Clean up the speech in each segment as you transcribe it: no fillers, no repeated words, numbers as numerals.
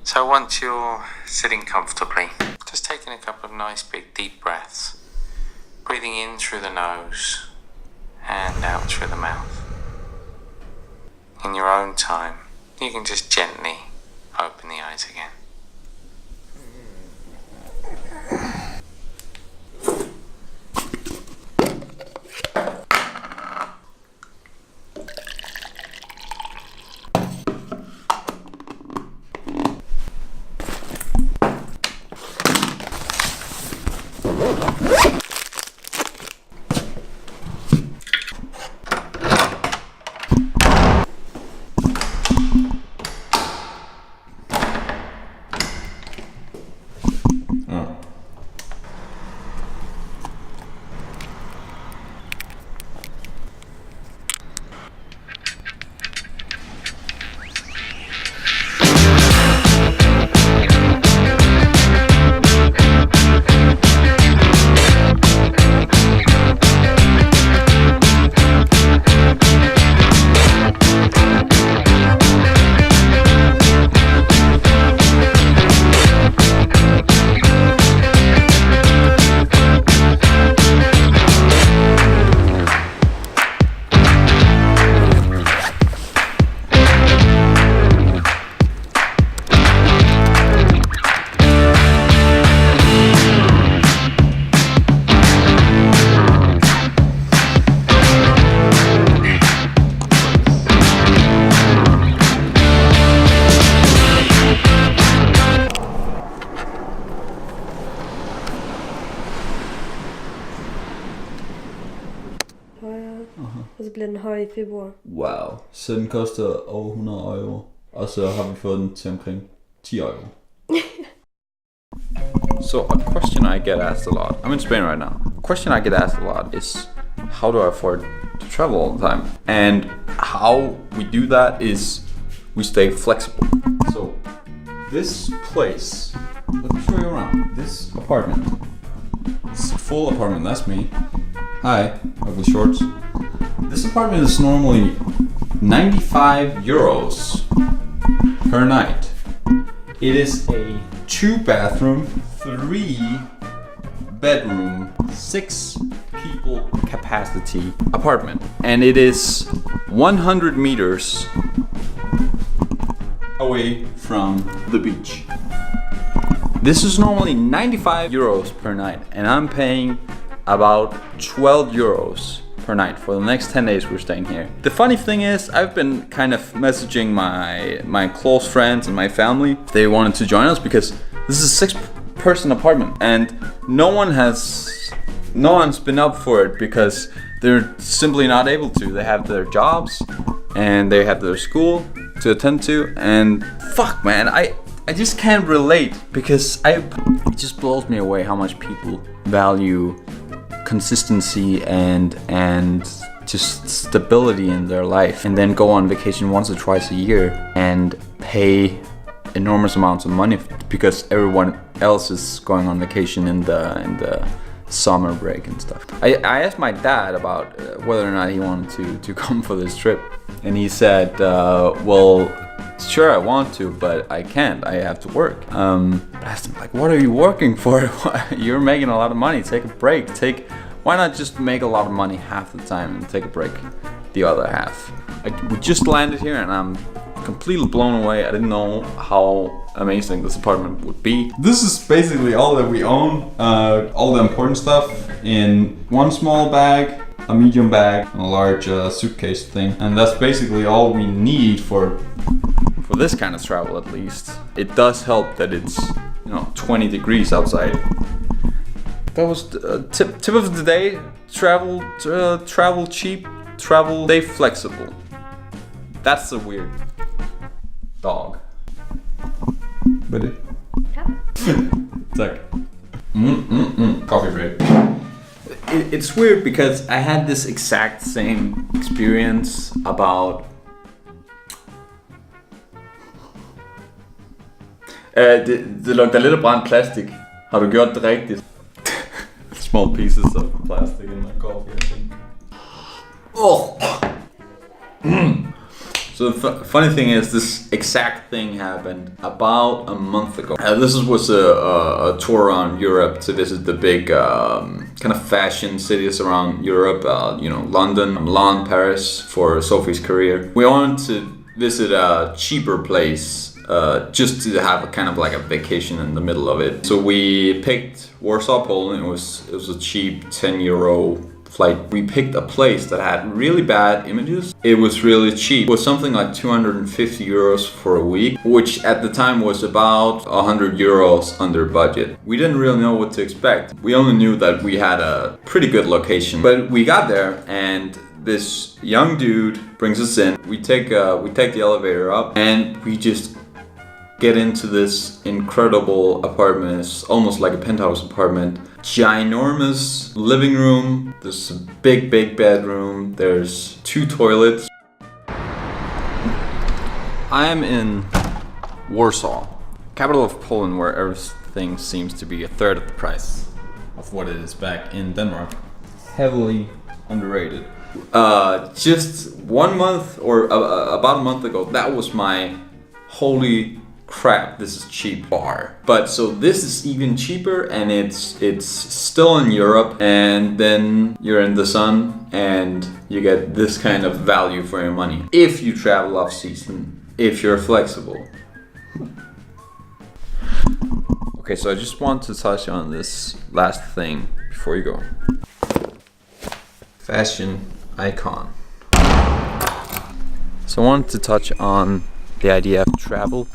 So once you're sitting comfortably, just taking a couple of nice big deep breaths, breathing in through the nose and out through the mouth. In your own time, you can just gently open the eyes again. Og så bliver den høj i februar. Wow. Så den koster over 100 euro. Og så har vi fået den til omkring 10 euro. So a question I get asked a lot. I'm in Spain right now. A question I get asked a lot is, how do I afford to travel all the time? And how we do that is we stay flexible. So this place, let me show you around. This apartment. It's a full apartment, that's me. Hi, ugly shorts. This apartment is normally 95 euros per night. It is a 2-bathroom, 3-bedroom, 6 people capacity apartment. And it is 100 meters away from the beach. This is normally 95 euros per night, and I'm paying about 12 euros per night for the next 10 days we're staying here. The funny thing is, I've been kind of messaging my close friends and my family if they wanted to join us, because this is a 6-person apartment and no one's been up for it because they're simply not able to. They have their jobs and they have their school to attend to, and fuck man, I just can't relate, because it just blows me away how much people value consistency and just stability in their life, and then go on vacation once or twice a year and pay enormous amounts of money because everyone else is going on vacation in the summer break and stuff. I asked my dad about whether or not he wanted to come for this trip, and he said, well, sure I want to, but I can't, I have to work. But I asked him, like, what are you working for? You're making a lot of money, take a break. Why not just make a lot of money half the time and take a break the other half? We just landed here and I'm completely blown away. I didn't know how amazing this apartment would be. This is basically all that we own, all the important stuff in one small bag, a medium bag, and a large suitcase thing. And that's basically all we need for this kind of travel, at least. It does help that it's 20 degrees outside. That was tip of the day. Travel cheap, stay flexible. That's a weird dog. Ready? Ja. Tak. Coffee break. It's weird because I had this exact same experience about det lugter lidt af brændt plastik. Har du gjort det rigtigt? Small pieces of plastic in my coffee, I think. Oh. So the funny thing is, this exact thing happened about a month ago. This was a tour around Europe to visit the big kind of fashion cities around Europe. London, Milan, Paris for Sophie's career. We wanted to visit a cheaper place just to have a kind of like a vacation in the middle of it. So we picked Warsaw, Poland. It was a cheap 10 euro flight. We picked a place that had really bad images. It was really cheap. It was something like 250 euros for a week, which at the time was about 100 euros under budget. We didn't really know what to expect. We only knew that we had a pretty good location. But we got there and this young dude brings us in. We take the elevator up and we just get into this incredible apartment. It's almost like a penthouse apartment. Ginormous living room. There's a big bedroom. There's 2 toilets. I am in Warsaw, capital of Poland, where everything seems to be a third of the price of what it is back in Denmark. Heavily underrated. Just 1 month or about a month ago, that was my holy crap, this is cheap bar. But so this is even cheaper, and it's still in Europe, and then you're in the sun and you get this kind of value for your money if you travel off season, if you're flexible. Okay, so I just want to touch on this last thing before you go. Fashion icon. So I wanted to touch on the idea of travel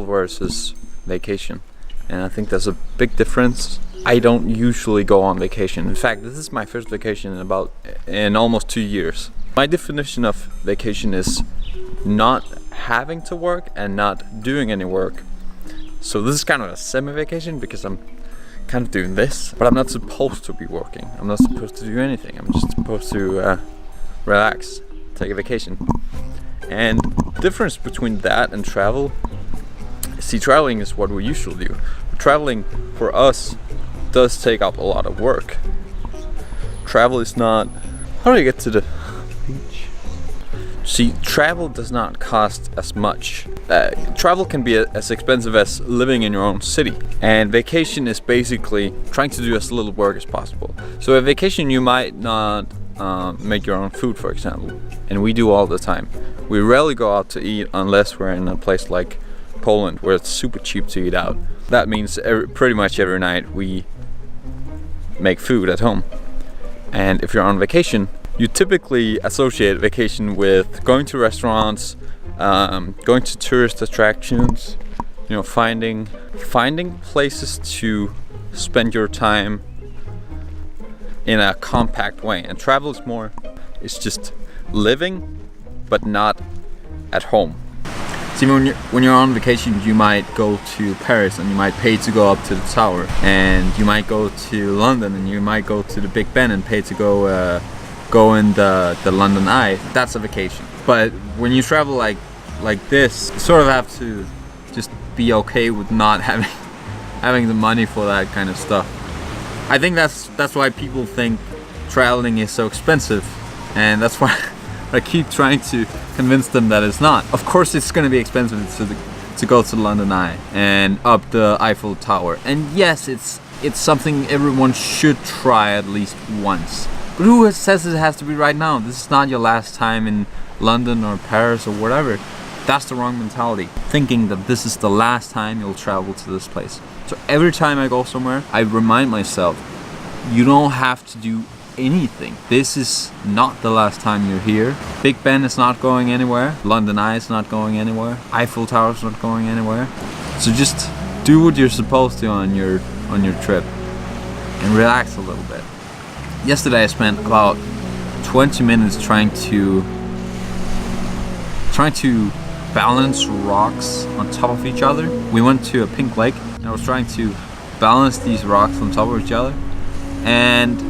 versus vacation, and I think there's a big difference. I don't usually go on vacation. In fact, this is my first vacation in almost 2 years. My definition of vacation is not having to work and not doing any work. So this is kind of a semi-vacation because I'm kind of doing this, but I'm not supposed to be working. I'm not supposed to do anything. I'm just supposed to relax, take a vacation. And the difference between that and travel, see, traveling is what we usually do. Traveling for us does take up a lot of work. Travel is not... How do you get to the beach? See, travel does not cost as much. Travel can be as expensive as living in your own city. And vacation is basically trying to do as little work as possible. So a vacation, you might not make your own food, for example. And we do all the time. We rarely go out to eat unless we're in a place like Poland, where it's super cheap to eat out. That means pretty much every night we make food at home. And if you're on vacation, you typically associate vacation with going to restaurants, going to tourist attractions, finding places to spend your time in a compact way. And travel is more, it's just living, but not at home. See, when you're on vacation, you might go to Paris and you might pay to go up to the tower, and you might go to London and you might go to the Big Ben and pay to go in the London Eye. That's a vacation. But when you travel like this, you sort of have to just be okay with not having the money for that kind of stuff. I think that's why people think traveling is so expensive, and that's why I keep trying to convince them that it's not. Of course it's going to be expensive to go to the London Eye and up the Eiffel Tower. And yes, it's something everyone should try at least once. But who says it has to be right now? This is not your last time in London or Paris or whatever. That's the wrong mentality. Thinking that this is the last time you'll travel to this place. So every time I go somewhere, I remind myself, you don't have to do anything. This is not the last time you're here. Big Ben is not going anywhere. London Eye is not going anywhere. Eiffel Tower is not going anywhere. So just do what you're supposed to on your trip and relax a little bit. Yesterday I spent about 20 minutes trying to balance rocks on top of each other. We went to a pink lake and I was trying to balance these rocks on top of each other, and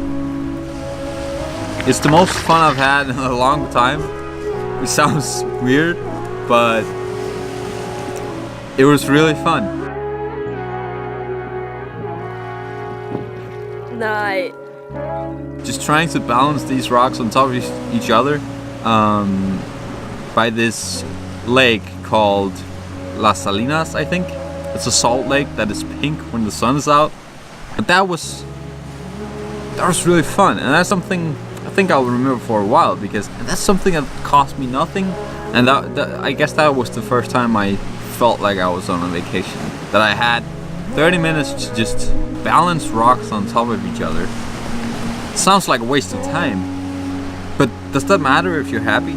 it's the most fun I've had in a long time. It sounds weird, but it was really fun. Nej. Just trying to balance these rocks on top of each other. by this lake called Las Salinas, I think. It's a salt lake that is pink when the sun is out. But that was really fun, and that's something I think I'll remember for a while, because that's something that cost me nothing, and that I guess that was the first time I felt like I was on a vacation. That I had 30 minutes to just balance rocks on top of each other. Sounds like a waste of time, but does that matter if you're happy?